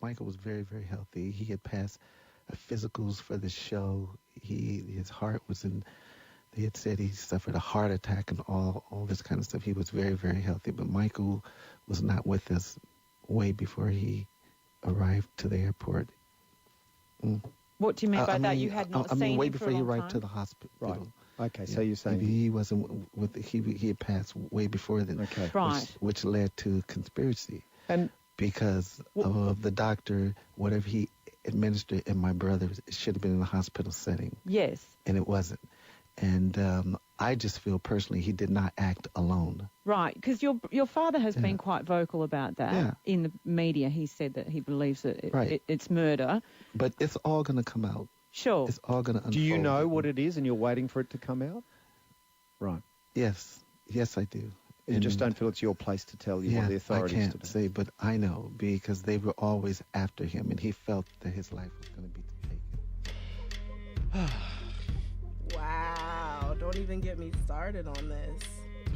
Michael was very, very healthy. He had passed physicals for the show. His heart was in. They had said he suffered a heart attack and all this kind of stuff. He was very, very healthy. But Michael was not with us way before he arrived to the airport. What do you mean by that? You had not seen way him before for a he long arrived time? to the hospital. Right. Okay, so you're saying... Maybe he wasn't with... He had passed way before then. Okay. Right. Which led to conspiracy. And because of the doctor, whatever he administered in my brother, it should have been in a hospital setting. Yes. And it wasn't. And I just feel personally he did not act alone. Right, because your father has been quite vocal about that. Yeah. In the media, he said that he believes that it's murder. But it's all going to come out. Sure. It's all going to unfold. do you know what it is and you're waiting for it to come out? Right. Yes. Yes, I do. You just don't feel it's your place to tell you what the authorities I can't to do. say, but I know because they were always after him, and he felt that his life was going to be taken. Wow, don't even get me started on this.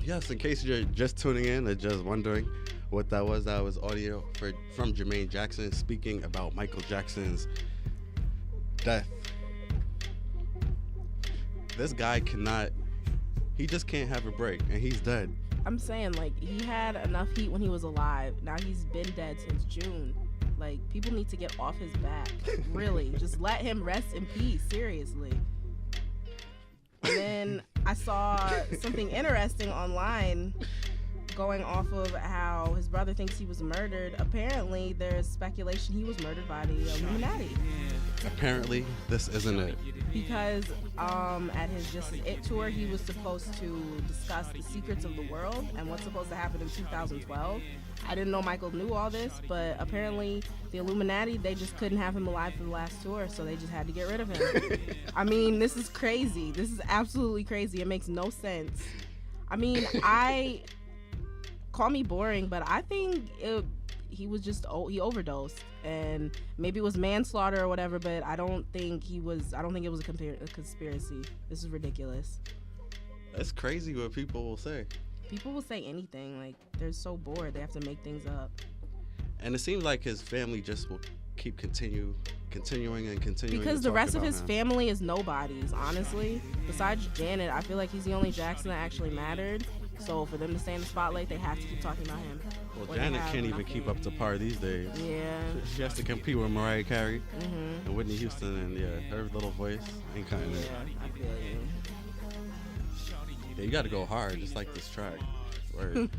Yes, in case you're just tuning in or just wondering what that was audio from Jermaine Jackson speaking about Michael Jackson's death. This guy he just can't have a break, and he's dead. I'm saying, like, he had enough heat when he was alive. Now he's been dead since June. Like, people need to get off his back. Really, just let him rest in peace, seriously. And then I saw something interesting online going off of how his brother thinks he was murdered. Apparently, there's speculation he was murdered by the Illuminati. Apparently, this isn't it. Because at his This Is It tour, he was supposed to discuss the secrets of the world and what's supposed to happen in 2012. I didn't know Michael knew all this, but apparently the Illuminati, they just couldn't have him alive for the last tour, so they just had to get rid of him. I mean, this is crazy. This is absolutely crazy. It makes no sense. I mean, call me boring, but I think he was just he overdosed, and maybe it was manslaughter or whatever, but I don't think it was a conspiracy. This is ridiculous. That's crazy what people will say. People will say anything. Like, they're so bored, they have to make things up. And it seems like his family just will keep continuing because the rest of his family is nobodies, honestly. Besides Janet, I feel like he's the only Jackson that actually mattered. So for them to stay in the spotlight, they have to keep talking about him. Well, Janet can't even keep up to par these days. Yeah. She has to compete with Mariah Carey and Whitney Houston, and her little voice ain't cutting it. Yeah, I feel you. Yeah, you got to go hard, just like this track. Word.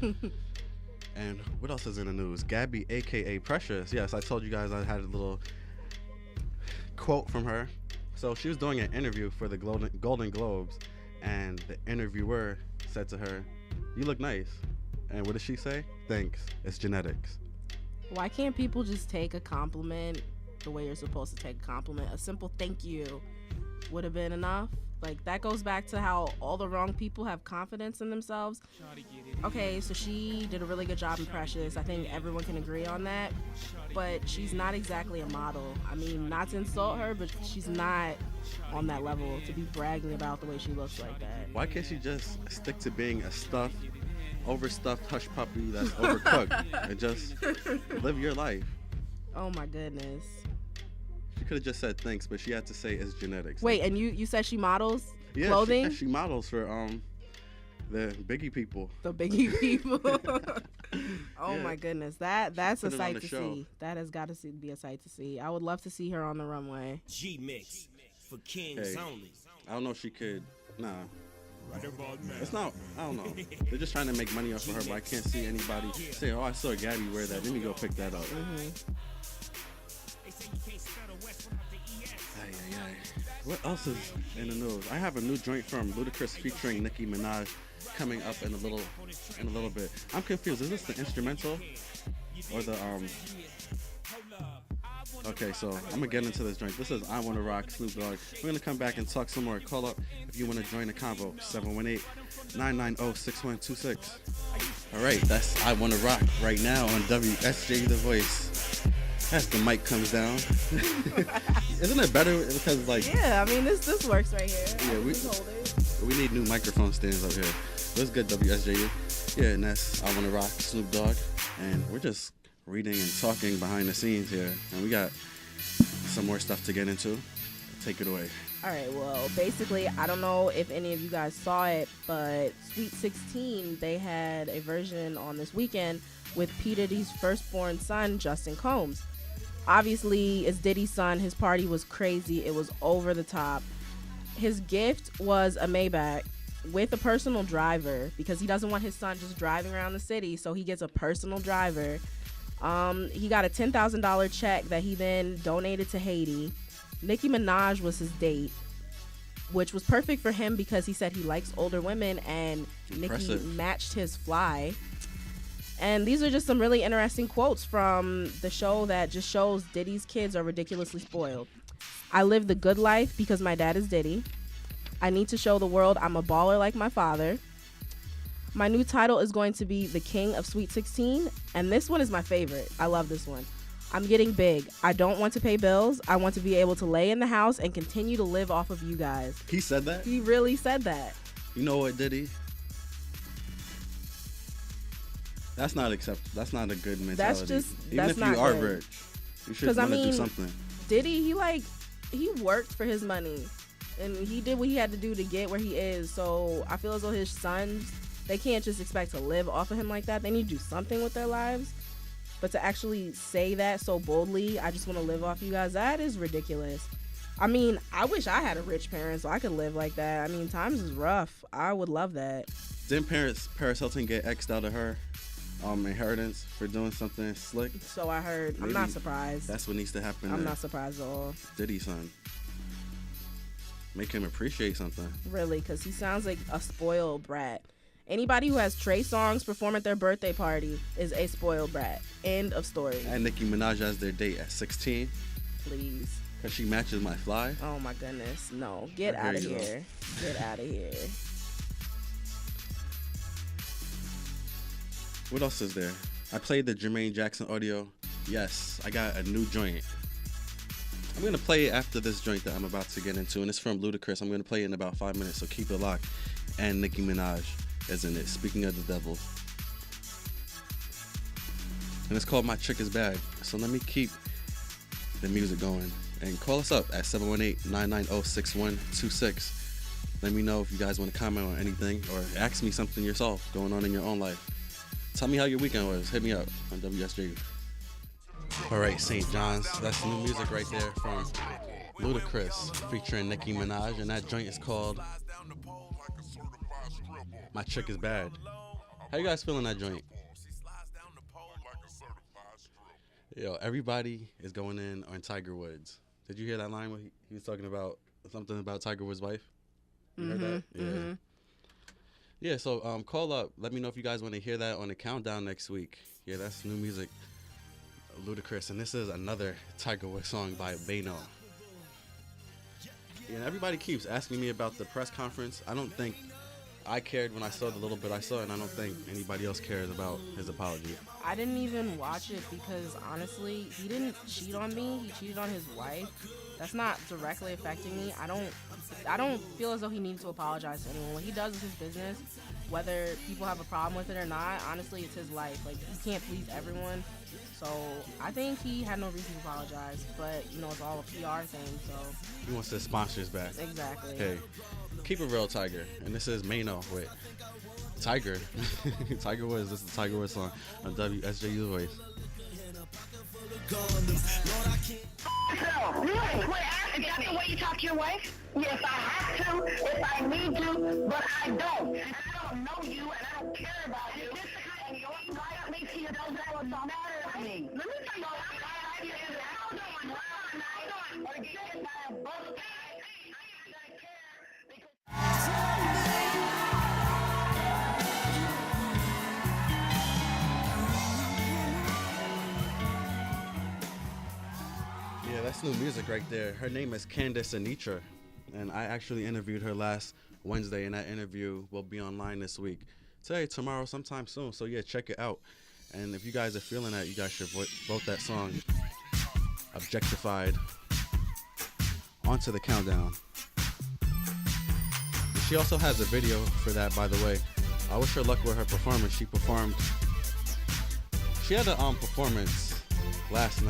And what else is in the news? Gabby, a.k.a. Precious. Yes, I told you guys I had a little quote from her. So she was doing an interview for the Golden Globes, and the interviewer said to her, "You look nice." And what did she say? "Thanks, it's genetics." Why can't people just take a compliment the way you're supposed to take a compliment? A simple thank you would have been enough. Like, that goes back to how all the wrong people have confidence in themselves. Okay, so she did a really good job in Precious. I think everyone can agree on that. But she's not exactly a model. I mean, not to insult her, but she's not on that level to be bragging about the way she looks like that. Why can't she just stick to being a overstuffed hush puppy that's overcooked and just live your life? Oh my goodness. She could have just said thanks, but she had to say it's genetics. Wait, and you said she models Yeah, clothing? she models for the Biggie people. The Biggie people. Oh Yeah. my goodness, that's a put it on sight the to show. see. That has got to be a sight to see. I would love to see her on the runway. G-Mix for Kings Hey. only. I don't know if she could. Nah. It's not. I don't know. They're just trying to make money off of her, but I can't see anybody say, "Oh, I saw Gabby wear that. Let me go pick that up." Ay, ay, ay. What else is in the news? I have a new joint from Ludacris featuring Nicki Minaj coming up in a little bit. I'm confused. Is this the instrumental or the Okay, so I'm gonna get into this joint. This is I Wanna Rock, Snoop Dogg. We're gonna come back and talk some more. Call up if you wanna join the convo. 718-990-6126. All right, that's I Wanna Rock right now on WSJ The Voice. As the mic comes down. Isn't it better because, like... Yeah, I mean, this works right here. Yeah, we need new microphone stands up here. What's good, WSJU? Yeah, and that's I Wanna Rock, Snoop Dogg. And we're just reading and talking behind the scenes here, and we got some more stuff to get into. Take it away. All right, well, basically, I don't know if any of you guys saw it, but Sweet 16, they had a version on this weekend with P. Diddy's firstborn son, Justin Combs. Obviously, it's Diddy's son. His party was crazy. It was over the top. His gift was a Maybach with a personal driver because he doesn't want his son just driving around the city, so he gets a personal driver. He got a $10,000 check that he then donated to Haiti. Nicki Minaj was his date, which was perfect for him because he said he likes older women, and Impressive. Nicki matched his fly. And these are just some really interesting quotes from the show that just shows Diddy's kids are ridiculously spoiled. I live the good life because my dad is Diddy. I need to show the world I'm a baller like my father. My new title is going to be the King of Sweet 16, and this one is my favorite. I love this one. I'm getting big. I don't want to pay bills. I want to be able to lay in the house and continue to live off of you guys. He said that? He really said that. You know what, Diddy? That's not That's not a good mentality. Even if you are rich, you should want to do something. Diddy, he worked for his money, and he did what he had to do to get where he is. So I feel as though his sons, they can't just expect to live off of him like that. They need to do something with their lives. But to actually say that so boldly, I just want to live off you guys, that is ridiculous. I mean, I wish I had a rich parent so I could live like that. I mean, times is rough. I would love that. Didn't Paris Hilton get X'd out of her inheritance for doing something slick? So I heard. Maybe I'm not surprised. That's what needs to happen. I'm not surprised at all. Diddy's son. Make him appreciate something. Really, because he sounds like a spoiled brat. Anybody who has Trey songs perform at their birthday party is a spoiled brat. End of story. And Nicki Minaj as their date at 16. Please. Because she matches my fly. Oh my goodness. No. Get out of here. Get out of here. What else is there? I played the Jermaine Jackson audio. Yes, I got a new joint. I'm going to play it after this joint that I'm about to get into. And it's from Ludacris. I'm going to play it in about 5 minutes, so keep it locked. And Nicki Minaj is in it. Speaking of the devil. And it's called My Chick Is Bad. So let me keep the music going. And call us up at 718-990-6126. Let me know if you guys want to comment on anything or ask me something yourself going on in your own life. Tell me how your weekend was. Hit me up on WSJU. All right, St. John's. That's new music right there from Ludacris featuring Nicki Minaj. And that joint is called My Chick Is Bad. How you guys feeling that joint? Yo, everybody is going in on Tiger Woods. Did you hear that line where he was talking about something about Tiger Woods' wife? You heard that? Yeah. Mm-hmm. Yeah, so call up. Let me know if you guys want to hear that on the countdown next week. Yeah, that's new music. Ludacris. And this is another Tiger Woods song by Bano. Yeah, and everybody keeps asking me about the press conference. I don't think I cared when I saw the little bit I saw, and I don't think anybody else cares about his apology. I didn't even watch it because, honestly, he didn't cheat on me. He cheated on his wife. That's not directly affecting me. I don't feel as though he needs to apologize to anyone. What he does is his business. Whether people have a problem with it or not, honestly, it's his life. Like, he can't please everyone. So I think he had no reason to apologize. But, you know, it's all a PR thing, so. He wants his sponsors back. Exactly. Hey, keep it real, Tiger. And this is Mano with Tiger. Tiger Woods. This is the Tiger Woods song on WSJU's Voice. So, really, quit asking. Is that the way you talk to your wife? Yes, I have to, if I need to, but I don't. And I don't know you, and I don't care about you. And your life makes you don't know what's matter to me. Let me tell you what I is. How doing? Or get hit by a bus. Yeah, that's new music right there. Her name is Candace Anitra, and I actually interviewed her last Wednesday, and that interview will be online this week. Today, tomorrow, sometime soon. So yeah, check it out. And if you guys are feeling that, you guys should vote that song Objectified onto the countdown. And she also has a video for that, by the way. I wish her luck with her performance. She she had a performance last night.